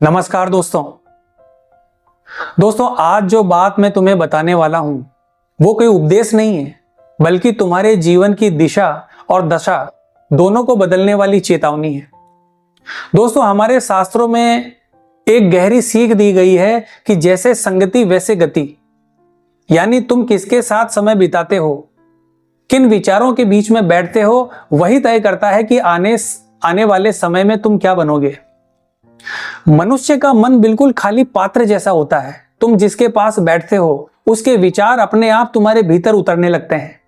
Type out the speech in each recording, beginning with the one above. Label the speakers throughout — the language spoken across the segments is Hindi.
Speaker 1: नमस्कार दोस्तों आज जो बात मैं तुम्हें बताने वाला हूं वो कोई उपदेश नहीं है, बल्कि तुम्हारे जीवन की दिशा और दशा दोनों को बदलने वाली चेतावनी है। दोस्तों हमारे शास्त्रों में एक गहरी सीख दी गई है कि जैसे संगति वैसे गति, यानी तुम किसके साथ समय बिताते हो, किन विचारों के बीच में बैठते हो, वही तय करता है कि आने वाले समय में तुम क्या बनोगे। मनुष्य का मन बिल्कुल खाली पात्र जैसा होता है। तुम जिसके पास बैठते हो उसके विचार अपने आप तुम्हारे भीतर उतरने लगते हैं।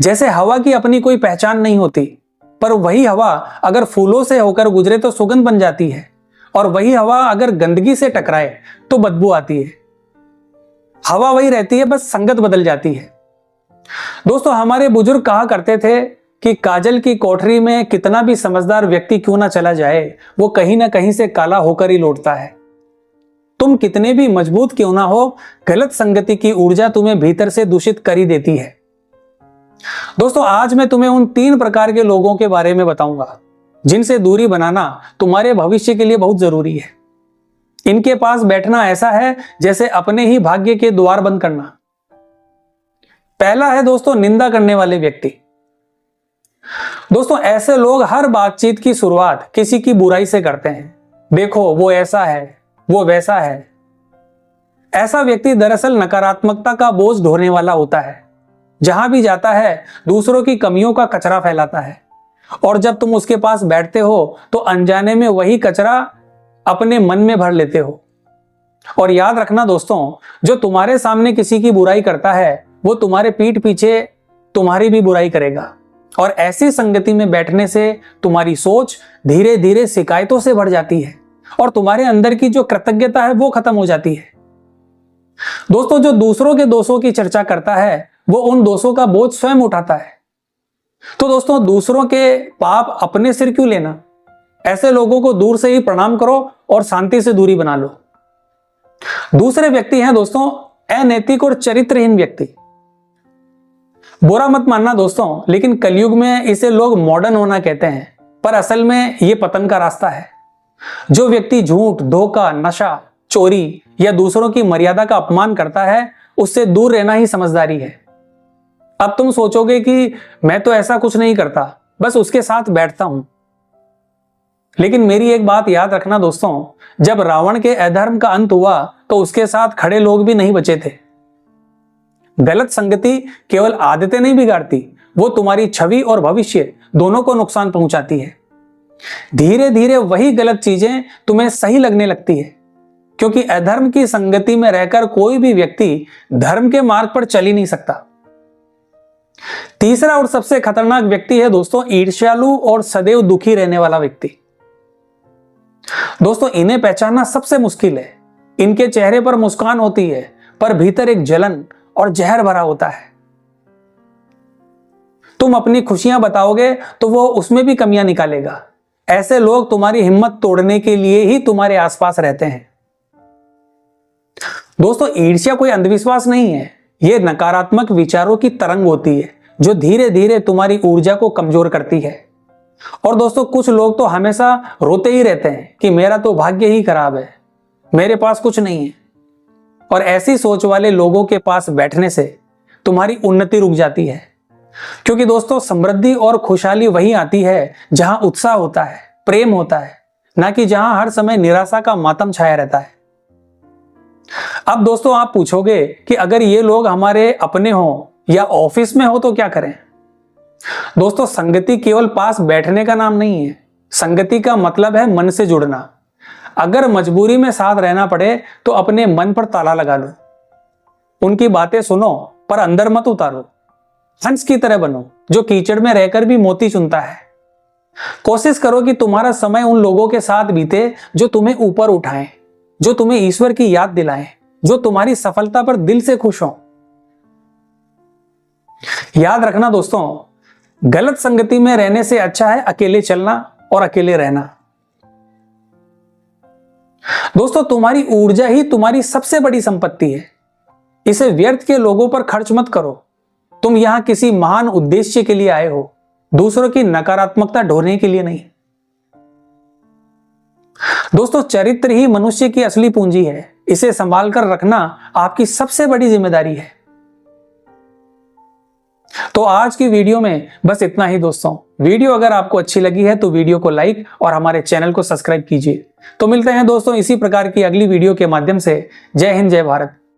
Speaker 1: जैसे हवा की अपनी कोई पहचान नहीं होती, पर वही हवा अगर फूलों से होकर गुजरे तो सुगंध बन जाती है, और वही हवा अगर गंदगी से टकराए तो बदबू आती है। हवा वही रहती है, बस संगत बदल जाती है। दोस्तों हमारे बुजुर्ग कहा करते थे कि काजल की कोठरी में कितना भी समझदार व्यक्ति क्यों ना चला जाए, वो कहीं ना कहीं से काला होकर ही लौटता है। तुम कितने भी मजबूत क्यों ना हो, गलत संगति की ऊर्जा तुम्हें भीतर से दूषित कर ही देती है। दोस्तों आज मैं तुम्हें उन 3 प्रकार के लोगों के बारे में बताऊंगा जिनसे दूरी बनाना तुम्हारे भविष्य के लिए बहुत जरूरी है। इनके पास बैठना ऐसा है जैसे अपने ही भाग्य के द्वार बंद करना। पहला है दोस्तों निंदा करने वाले व्यक्ति। दोस्तों ऐसे लोग हर बातचीत की शुरुआत किसी की बुराई से करते हैं। देखो वो ऐसा है, वो वैसा है। ऐसा व्यक्ति दरअसल नकारात्मकता का बोझ ढोने वाला होता है। जहां भी जाता है दूसरों की कमियों का कचरा फैलाता है, और जब तुम उसके पास बैठते हो तो अनजाने में वही कचरा अपने मन में भर लेते हो। और याद रखना दोस्तों, जो तुम्हारे सामने किसी की बुराई करता है वो तुम्हारे पीठ पीछे तुम्हारी भी बुराई करेगा। और ऐसी संगति में बैठने से तुम्हारी सोच धीरे धीरे शिकायतों से बढ़ जाती है, और तुम्हारे अंदर की जो कृतज्ञता है वो खत्म हो जाती है। दोस्तों जो दूसरों के दोषों की चर्चा करता है वो उन दोषों का बोझ स्वयं उठाता है। तो दोस्तों दूसरों के पाप अपने सिर क्यों लेना। ऐसे लोगों को दूर से ही प्रणाम करो और शांति से दूरी बना लो। दूसरे व्यक्ति हैं दोस्तों अनैतिक और चरित्रहीन व्यक्ति। बुरा मत मानना दोस्तों, लेकिन कलयुग में इसे लोग मॉडर्न होना कहते हैं, पर असल में यह पतन का रास्ता है। जो व्यक्ति झूठ, धोखा, नशा, चोरी या दूसरों की मर्यादा का अपमान करता है, उससे दूर रहना ही समझदारी है। अब तुम सोचोगे कि मैं तो ऐसा कुछ नहीं करता, बस उसके साथ बैठता हूं। लेकिन मेरी एक बात याद रखना दोस्तों, जब रावण के अधर्म का अंत हुआ तो उसके साथ खड़े लोग भी नहीं बचे थे। गलत संगति केवल आदतें नहीं बिगाड़ती, वो तुम्हारी छवि और भविष्य दोनों को नुकसान पहुंचाती है। धीरे धीरे वही गलत चीजें तुम्हें सही लगने लगती है, क्योंकि अधर्म की संगति में रहकर कोई भी व्यक्ति धर्म के मार्ग पर चल ही नहीं सकता। तीसरा और सबसे खतरनाक व्यक्ति है दोस्तों ईर्ष्यालु और सदैव दुखी रहने वाला व्यक्ति। दोस्तों इन्हें पहचानना सबसे मुश्किल है। इनके चेहरे पर मुस्कान होती है, पर भीतर एक जलन और जहर भरा होता है। तुम अपनी खुशियां बताओगे तो वो उसमें भी कमियां निकालेगा। ऐसे लोग तुम्हारी हिम्मत तोड़ने के लिए ही तुम्हारे आसपास रहते हैं। दोस्तों ईर्ष्या कोई अंधविश्वास नहीं है, यह नकारात्मक विचारों की तरंग होती है जो धीरे धीरे तुम्हारी ऊर्जा को कमजोर करती है। और दोस्तों कुछ लोग तो हमेशा रोते ही रहते हैं कि मेरा तो भाग्य ही खराब है, मेरे पास कुछ नहीं है। और ऐसी सोच वाले लोगों के पास बैठने से तुम्हारी उन्नति रुक जाती है, क्योंकि दोस्तों समृद्धि और खुशहाली वही आती है जहां उत्साह होता है, प्रेम होता है, ना कि जहां हर समय निराशा का मातम छाया रहता है। अब दोस्तों आप पूछोगे कि अगर ये लोग हमारे अपने हो या ऑफिस में हो तो क्या करें। दोस्तों संगति केवल पास बैठने का नाम नहीं है। संगति का मतलब है मन से जुड़ना। अगर मजबूरी में साथ रहना पड़े तो अपने मन पर ताला लगा लो। उनकी बातें सुनो पर अंदर मत उतारो। हंस की तरह बनो जो कीचड़ में रहकर भी मोती चुनता है। कोशिश करो कि तुम्हारा समय उन लोगों के साथ बीते जो तुम्हें ऊपर उठाएं, जो तुम्हें ईश्वर की याद दिलाएं, जो तुम्हारी सफलता पर दिल से खुश हो। याद रखना दोस्तों, गलत संगति में रहने से अच्छा है अकेले चलना और अकेले रहना। दोस्तों तुम्हारी ऊर्जा ही तुम्हारी सबसे बड़ी संपत्ति है। इसे व्यर्थ के लोगों पर खर्च मत करो। तुम यहां किसी महान उद्देश्य के लिए आए हो, दूसरों की नकारात्मकता ढोने के लिए नहीं। दोस्तों, चरित्र ही मनुष्य की असली पूंजी है। इसे संभाल कर रखना आपकी सबसे बड़ी जिम्मेदारी है। तो आज की वीडियो में बस इतना ही दोस्तों। वीडियो अगर आपको अच्छी लगी है तो वीडियो को लाइक और हमारे चैनल को सब्सक्राइब कीजिए। तो मिलते हैं दोस्तों इसी प्रकार की अगली वीडियो के माध्यम से। जय हिंद, जय भारत।